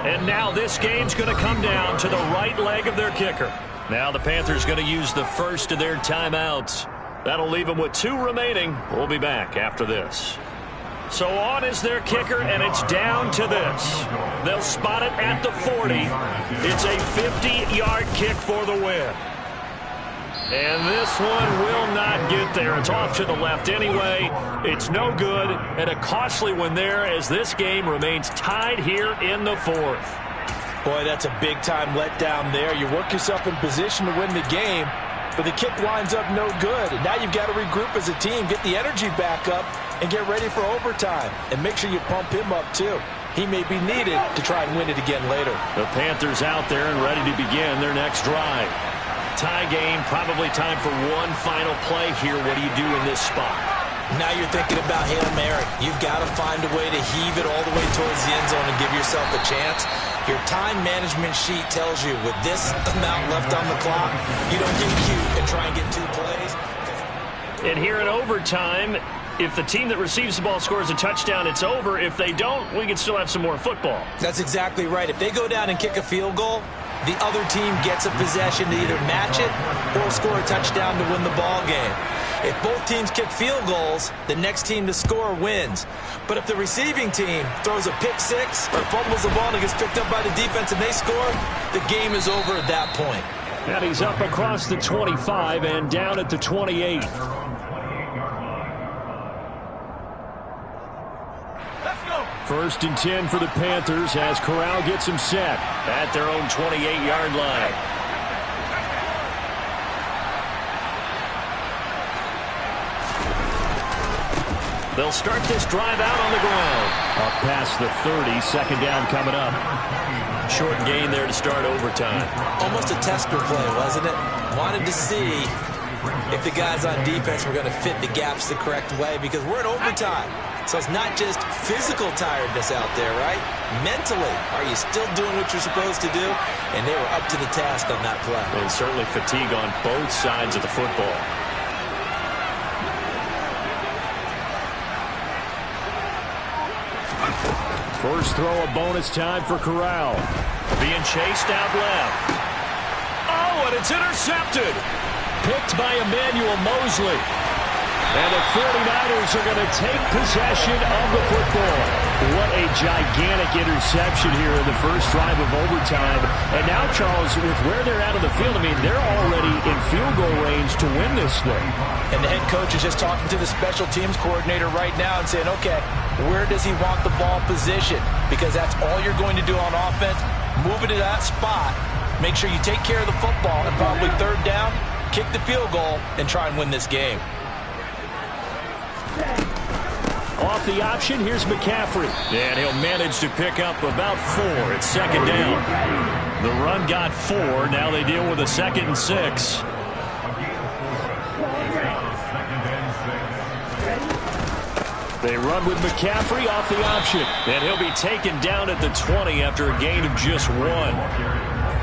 Speaker 1: And now this game's going to come down to the right leg of their kicker. Now the Panthers going to use the first of their timeouts. That'll leave them with 2 remaining. We'll be back after this. So on is their kicker, and it's down to this. They'll spot it at the 40. It's a 50-yard kick for the win. And this one will not get there. It's off to the left anyway. It's no good, and a costly one there as this game remains tied here in the 4th.
Speaker 2: Boy, that's a big-time letdown there. You work yourself in position to win the game, but the kick winds up no good. And now you've got to regroup as a team, get the energy back up, and get ready for overtime. And make sure you pump him up, too. He may be needed to try and win it again later.
Speaker 1: The Panthers out there and ready to begin their next drive. Tie game, probably time for one final play here. What do you do in this spot?
Speaker 2: Now you're thinking about Hail Mary. You've got to find a way to heave it all the way towards the end zone and give yourself a chance. Your time management sheet tells you with this amount left on the clock, you don't get cute and try and get 2 plays.
Speaker 1: And here in overtime, If the team that receives the ball scores a touchdown, it's over. If they don't, we can still have some more football.
Speaker 2: That's exactly right. If they go down and kick a field goal, the other team gets a possession to either match it or score a touchdown to win the ball game. If both teams kick field goals, the next team to score wins. But if the receiving team throws a pick six or fumbles the ball and it gets picked up by the defense and they score, the game is over at that point.
Speaker 1: And he's up across the 25 and down at the 28. First and 10 for the Panthers as Corral gets him set at their own 28-yard line. They'll start this drive out on the ground. Up past the 30, second down coming up. Short gain there to start overtime.
Speaker 2: Almost a tester play, wasn't it? Wanted to see if the guys on defense were going to fit the gaps the correct way because we're in overtime. So it's not just physical tiredness out there, right? Mentally, are you still doing what you're supposed to do? And they were up to the task on that play.
Speaker 1: And certainly fatigue on both sides of the football. First throw, a bonus time for Corral. Being chased out left. Oh, and it's intercepted. Picked by Emmanuel Mosley. And the 49ers are going to take possession of the football. What a gigantic interception here in the first drive of overtime. And now, Charles, with where they're at on the field, I mean, they're already in field goal range to win this thing.
Speaker 2: And the head coach is just talking to the special teams coordinator right now and saying, okay, where does he want the ball positioned? Because that's all you're going to do on offense. Move it to that spot. Make sure you take care of the football and probably third down, kick the field goal, and try and win this game.
Speaker 1: Off the option, here's McCaffrey. And he'll manage to pick up about 4. It's second down. The run got 4. Now they deal with a 2nd and 6. They run with McCaffrey off the option. And he'll be taken down at the 20 after a gain of just 1.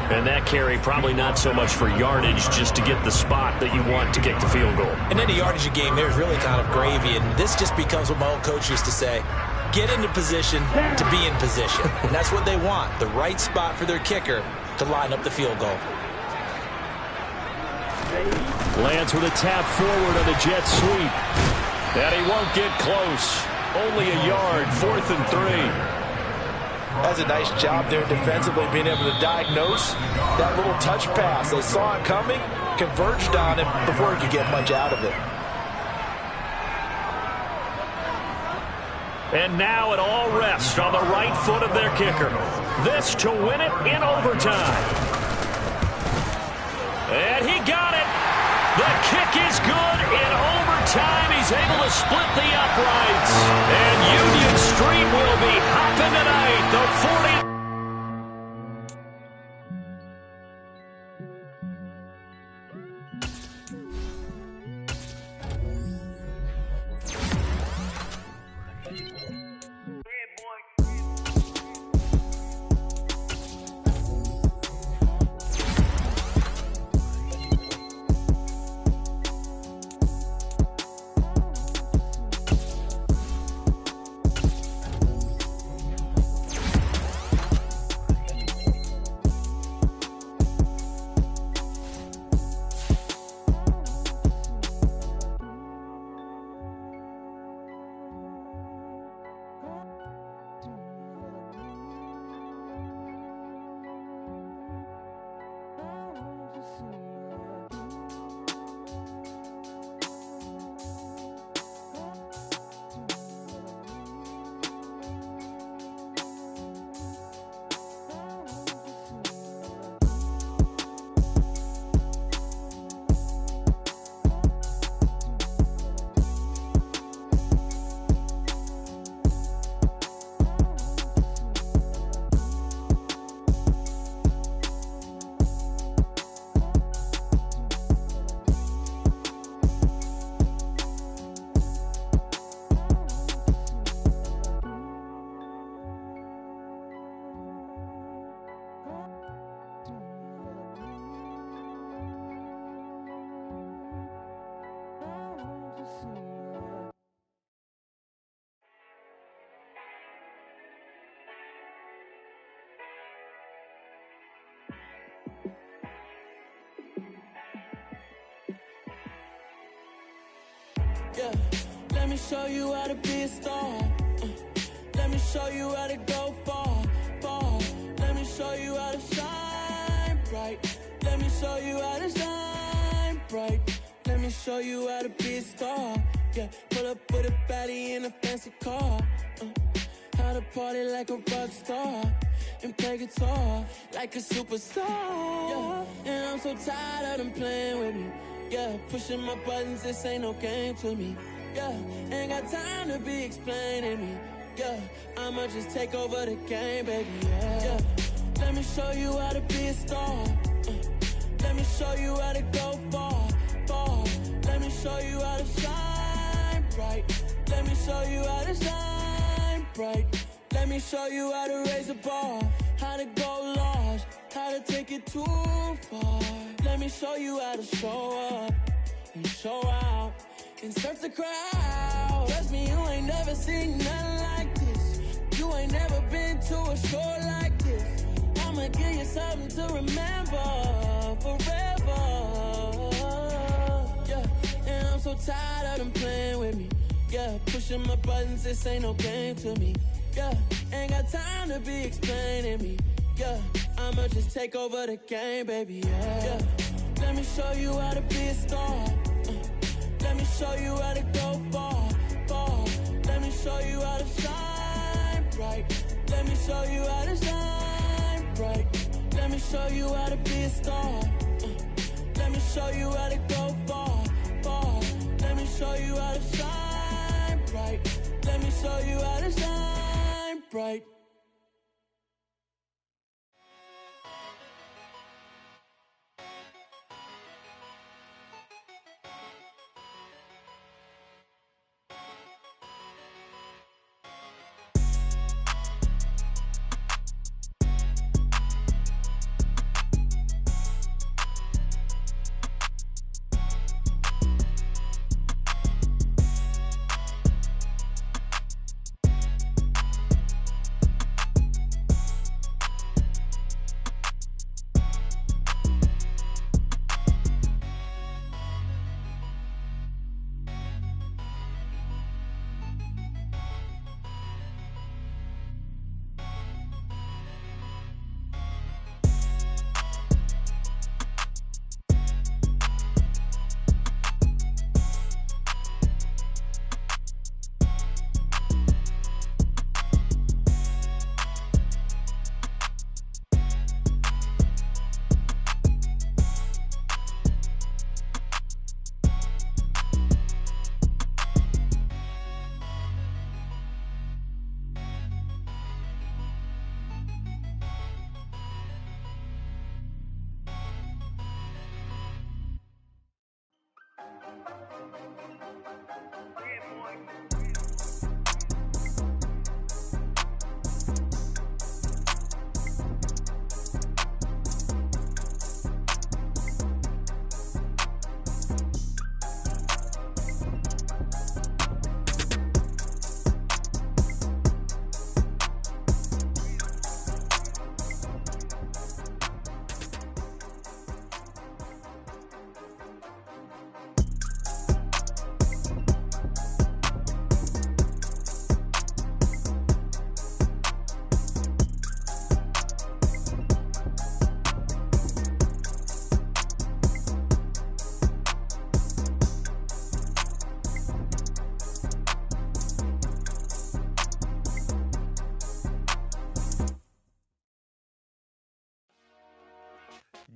Speaker 1: And that carry probably not so much for yardage, just to get the spot that you want to kick the field goal.
Speaker 2: In any yardage game, there's really kind of gravy, and this just becomes what my old coach used to say. Get into position to be in position. And that's what they want, the right spot for their kicker to line up the field goal.
Speaker 1: Lands with a tap forward on the jet sweep. And he won't get close. Only a yard, 4th and 3.
Speaker 2: That's a nice job there defensively, being able to diagnose that little touch pass. They saw it coming, converged on it before he could get much out of it.
Speaker 1: And now it all rests on the right foot of their kicker. This to win it in overtime. And he got it. The kick is good in overtime. He's able to split the uprights. And Union Street will be hopping tonight. The 40.
Speaker 4: me show you how to be a star. Let me show you how to go far, far. Let me show you how to shine bright. Let me show you how to shine bright. Let me show you how to be a star. Yeah, pull up with a baddie in a fancy car. How to party like a rock star and play guitar like a superstar. Yeah, and I'm so tired of them playing with me. Yeah, pushing my buttons, this ain't no game to me. Yeah, ain't got time to be explaining me. Yeah, I'ma just take over the game, baby. Yeah, let me show you how to be a star. Let me show you how to go far, far. Let me show you how to shine bright. Let me show you how to shine bright. Let me show you how to raise a bar, how to go large, how to take it too far. Let me show you how to show up and show out and surf the crowd. Trust me, you ain't never seen nothing like this. You ain't never been to a show like this. I'ma give you something to remember forever. Yeah, and I'm so tired of them playing with me. Yeah, pushing my buttons, this ain't no game to me. Yeah, ain't got time to be explaining me. Yeah, I'ma just take over the game, baby. Yeah, let me show you how to be a star. Let me show you how to go far, far. Let me show you how to shine bright. Let me show you how to shine bright. Let me show you how to be a star. Let me show you how to go far, far. Let me show you how to shine bright. Let me show you how to shine bright.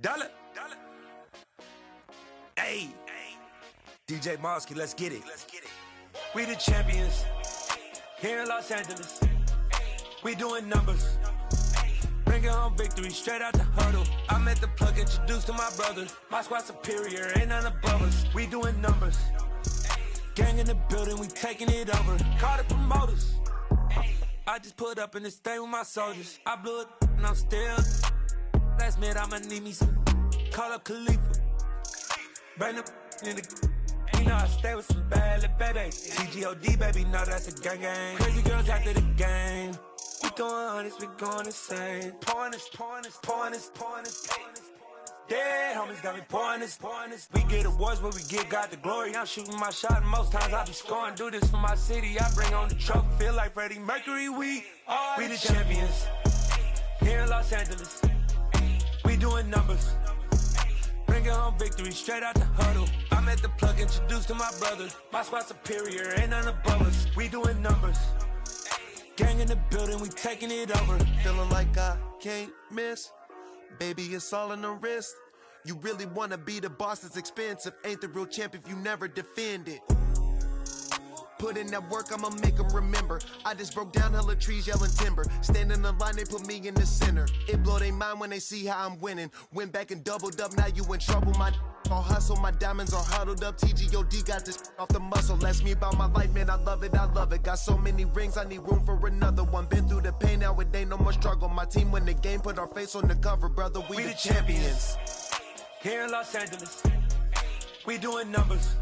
Speaker 5: Dollar. Hey. DJ Mosky, let's get it. We the champions here in Los Angeles. We doing numbers. Bringing home victory straight out the huddle. I met the plug, introduced to my brother. My squad superior, ain't none above us. We doing numbers. Gang in the building, we taking it over. Call the promoters. I just put up in this thing with my soldiers. I blew it and I'm still. Last minute I'ma need me some. Call up Khalifa. Bring the in the. You know I stay with some bad little baby. TGOD baby, no that's a gang gang. Crazy girls after the game. We going honest, we going insane. Pouring this. Dead homies got me pouring this. We get awards, but we give God the glory. I'm shooting my shot, and most times I be scoring. Do this for my city, I bring on the trophy. Feel like Freddie Mercury, we the champions. Here in Los Angeles, we doing numbers. Bringing home victory straight out the huddle. I'm at the plug, introduced to my brother. My squad superior, ain't none above us. We doing numbers. Gang in the building, we taking it over.
Speaker 6: Feeling like I can't miss. Baby, it's all in the wrist. You really wanna be the boss, it's expensive. Ain't the real champ if you never defend it. Put in that work, I'ma make them remember. I just broke down hella trees, yelling timber. Stand in the line, they put me in the center. It blow their mind when they see how I'm winning. Went back and doubled up, now you in trouble. My all hustle, my diamonds are huddled up. TGOD got this off the muscle. Ask me about my life, man, I love it, I love it. Got so many rings, I need room for another one. Been through the pain, now it ain't no more struggle. My team win the game, put our face on the cover, brother, we the champions.
Speaker 5: Here in Los Angeles, we doing numbers.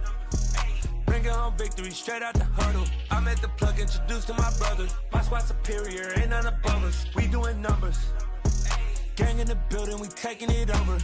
Speaker 5: Bringing home victory straight out the huddle. I'm at the plug, introduced to my brother. My squad superior, ain't none above us. We doing numbers. Gang in the building, we taking it over.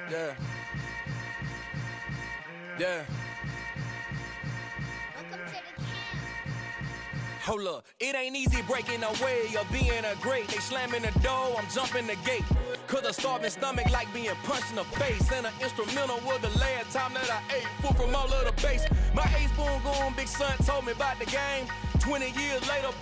Speaker 7: Yeah. Yeah.
Speaker 8: Welcome to the camp.
Speaker 7: Hold up, it ain't easy breaking away or being a great. They slamming the door, I'm jumping the gate. Cause a starving stomach like being punched in the face. And an instrumental was the last time that I ate. Food from all of the base. My ace boom goon, big son told me about the game. 20 years later,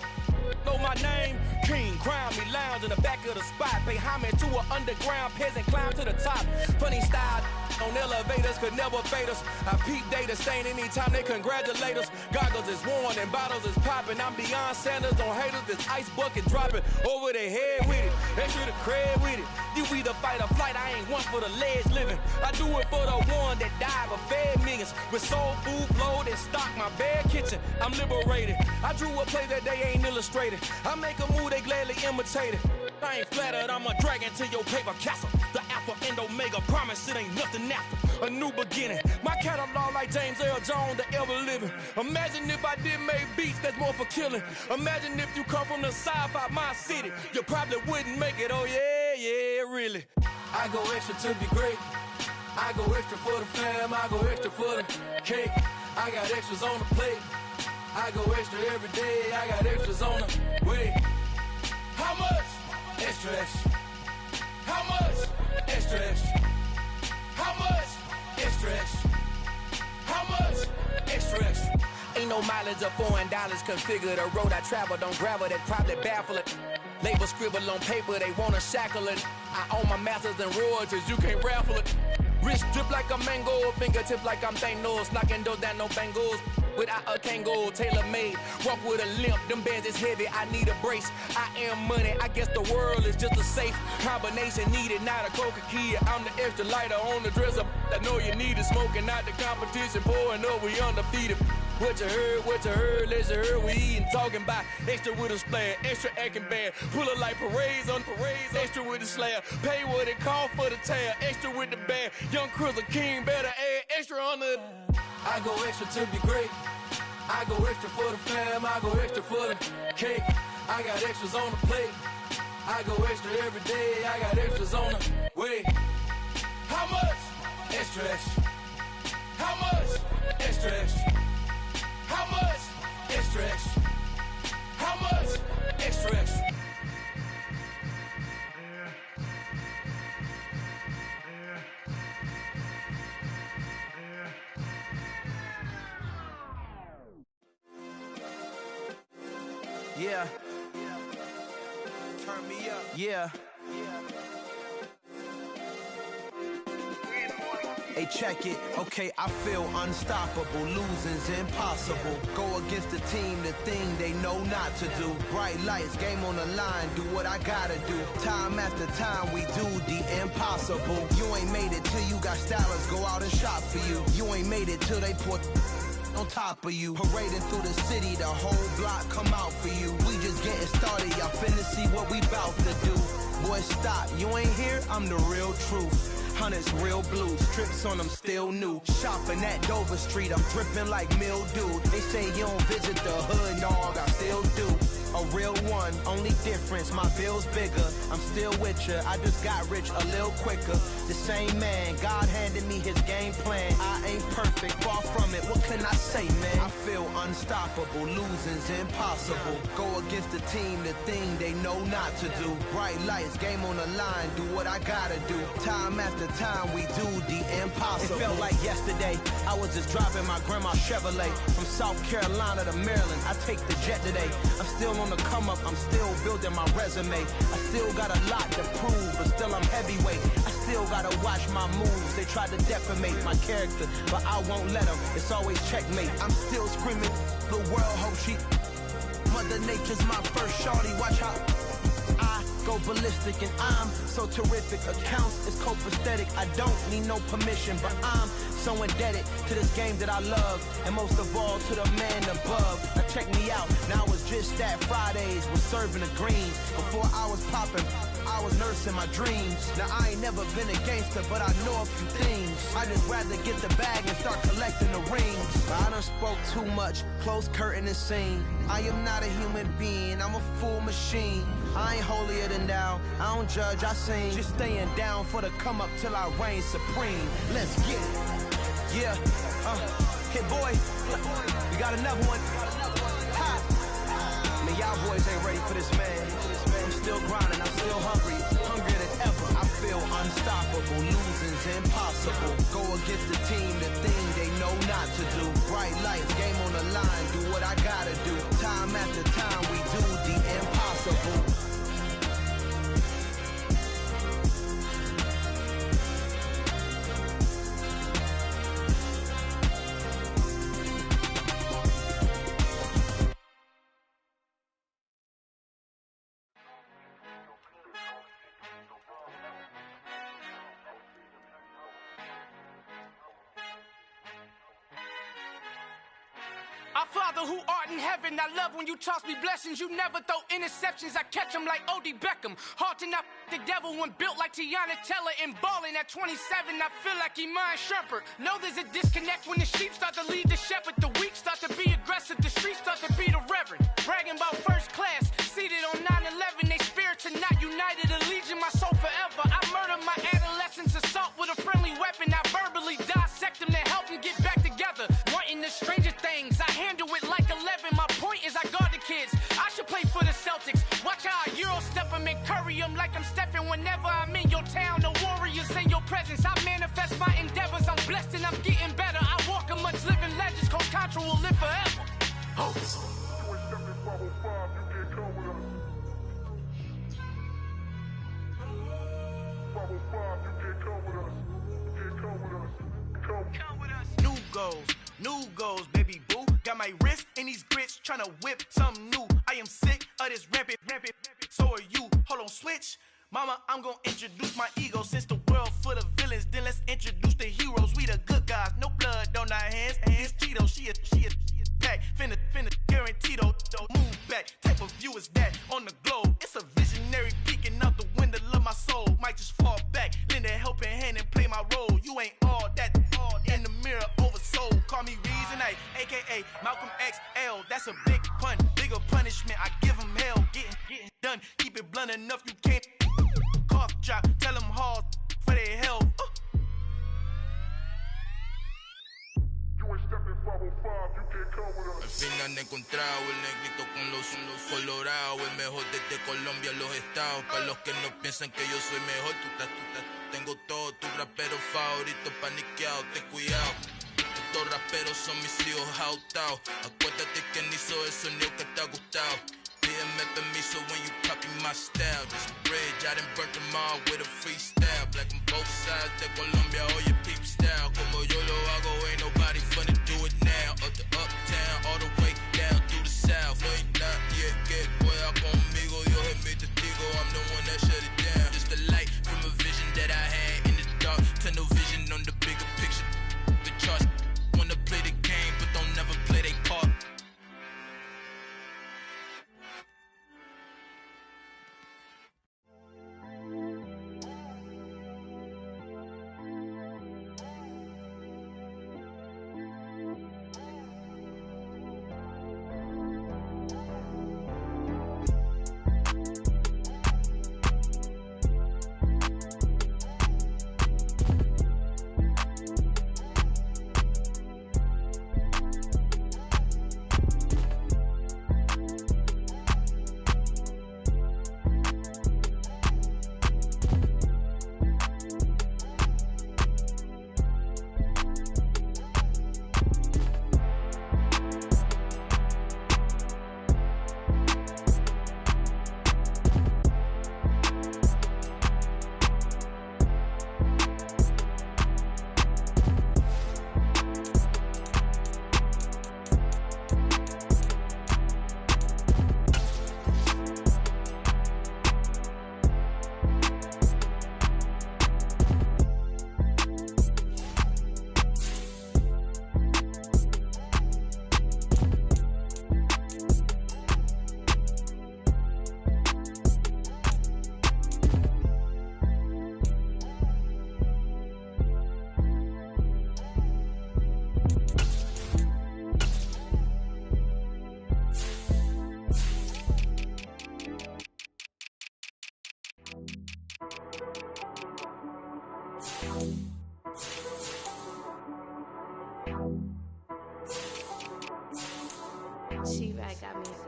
Speaker 7: know my name. King, crown me, lounge in the back of the spot. Pay homage to an underground peasant, climb to the top. Funny style on elevators could never fade us. I peep data stain anytime they congratulate us. Goggles is worn and bottles is popping. I'm beyond Sanders on haters, this ice bucket dropping over their head with it. Extra the cred with it. You either fight or flight, I ain't one for the ledge living. I do it for the one that died but fed millions. With soul food flowed and stocked my bare kitchen. I'm liberated. I drew a play that they ain't illustrated. I make a move, they gladly imitate it. I ain't flattered, I'm a dragon to your paper castle. The Alpha and Omega, promise it ain't nothing after. A new beginning. My catalog like James Earl Jones, the ever living. Imagine if I did make beats that's more for killing. Imagine if you come from the sci-fi my city. You probably wouldn't make it, oh yeah, really. I go extra to be great. I go extra for the fam, I go extra for the cake. I got extras on the plate. I go extra every day, I got extras on the way. How much? Extra, extra. How much? Extra, extra. How much? Extra, extra. How much? Extra, extra. Ain't no mileage of $4 configure the road I travel. Don't gravel that probably baffle it. Label scribble on paper, they wanna shackle it. I own my masters and royalties, you can't raffle it. Wrist drip like a mango, fingertips like I'm Thanos. Knocking those down, no bangles. Without a Kango, tailor-made. Walk with a limp, them bands is heavy, I need a brace. I am money, I guess the world is just a safe combination needed, not a coca key. I'm the extra lighter on the dresser. I know you need it, smoking out the competition, pouring up, we undefeated. What you heard, let's you heard, we eating, talking about extra with a splash, extra acting bad. Pull it like parades on parades, extra with the slab. Pay what it cost for the tab, extra with the bag. Young Chris, a king, better add extra on the. I go extra to be great. I go extra for the fam, I go extra for the cake. I got extras on the plate. I go extra every day, I got extras on the way. How much? Extra, extra. How much? Extra, extra. How much? Extra, extra. How much? Extra, extra. Yeah. Turn me up. Yeah.
Speaker 8: Hey, check it, okay, I feel unstoppable. Losing's impossible. Go against the team, the thing they know not to do. Bright lights, game on the line, do what I gotta do. Time after time, we do the impossible. You ain't made it till you got stylists go out and shop for you. You ain't made it till they put on top of you. Parading through the city, the whole block come out for you. We just getting started, y'all finna see what we bout to do. Boy, stop, you ain't here, I'm the real truth. Hunters, real blues, strips on them still new. Shopping at Dover Street, I'm dripping like mildew. They say you don't visit the hood, dog, I still do. A real one, only difference, my bill's bigger. I'm still with ya, I just got rich a little quicker. The same man, God handed me his game plan. I ain't perfect, far from it, what can I say, man? I feel unstoppable, losing's impossible. Go against the team, the thing they know not to do. Bright lights, game on the line, do what I gotta do. Time after time, we do the impossible. It felt like yesterday, I was just driving my grandma's Chevrolet. From South Carolina to Maryland, I take the jet today. I'm still on the come up, I'm still building my resume. I still got a lot to prove, but still I'm heavyweight. I still gotta watch my moves. They try to defamate my character, but I won't let them. It's always checkmate. I'm still screaming, the world hope she. Mother Nature's my first shorty, watch how I go ballistic and I'm so terrific. Accounts is copacetic, I don't need no permission, but I'm so indebted to this game that I love, and most of all to the man above. Now check me out, now it's just that Fridays was serving the greens. Before I was popping, I was nursing my dreams. Now I ain't never been a gangster, but I know a few things. I just rather get the bag and start collecting the rings. I done spoke too much, close curtain and scene. I am not a human being, I'm a full machine. I ain't holier than thou, I don't judge, I sing. Just staying down for the come up till I reign supreme. Let's get it. Yeah, hit boy, we got another one. Ha. Man, y'all boys ain't ready for this, man. I'm still grinding, I'm still hungry, hungrier than ever. I feel unstoppable, losing's impossible. Go against the team, the thing they know not to do. Bright lights, game on the line, do what I gotta do. Time after time, we do the impossible.
Speaker 9: Our Father who art in heaven, I love when you toss me blessings. You never throw interceptions, I catch them like O.D. Beckham. Hard to not the devil when built like Tiana Teller. And balling at 27, I feel like Iman Shumpert. Know there's a disconnect when the sheep start to lead the shepherd. The weak start to be aggressive, the streets start to be the reverend. Bragging about first class, seated on 9/11. They spirits are not united, a legion, my soul forever. I murder my adolescence, assault with a friendly weapon. I verbally dissect them to help them get back together. Wanting the stranger things, I handle it like 11. My point is I guard the kids. I should play for the Celtics. Watch how I Euro step them and curry them like I'm Stephen. Whenever I'm in your town, the Warriors in your presence. I manifest my endeavors. I'm blessed and I'm getting better. I walk amongst living legends. Coach Contra will live forever. Oh.
Speaker 10: New goals, baby boo. Got my wrist in these grits, tryna whip something new. I am sick of this rampant. So are you. Hold on, switch. Mama, I'm gonna introduce my ego. Since the world full of villains, then let's introduce the heroes. We the good guys, no blood on our hands. It's Cheeto, she a pack. Finna, guaranteed, move back. Type of view is that on the globe? It's a visionary peeking out the window of my soul. Might just fall back, lend a helping hand and play my role. You ain't all that in the mirror oversold. Call me Reason A, aka Malcolm XL. That's a big pun, bigger punishment. I give him hell, getting done. Keep it blunt enough, you can't cough drop. Tell them hard for their health.
Speaker 11: Al fin han encontrado el negrito con los colorados, el mejor desde Colombia a los estados. Para los que no piensan que yo soy mejor, tengo todo, tu rapero favorito paniqueado, ten cuidado. Estos raperos son mis hijos autados. Acuérdate que ni hizo el sonido que te ha gustado. BMF and me, so when you copy my style, just a bridge, I done burnt them all with a freestyle. Black on both sides, de Colombia, all your peep style. Como yo lo hago, ain't nobody finna do it now. Up the uptown, all the way down through the south. No, ain't not yet, get boya conmigo, yo es mi testigo, I'm the one that shut it down. Just a light from a vision that I had in the dark, tunnel vision on the bigger picture. The charts wanna play the game, but don't never play their part.
Speaker 12: She right got me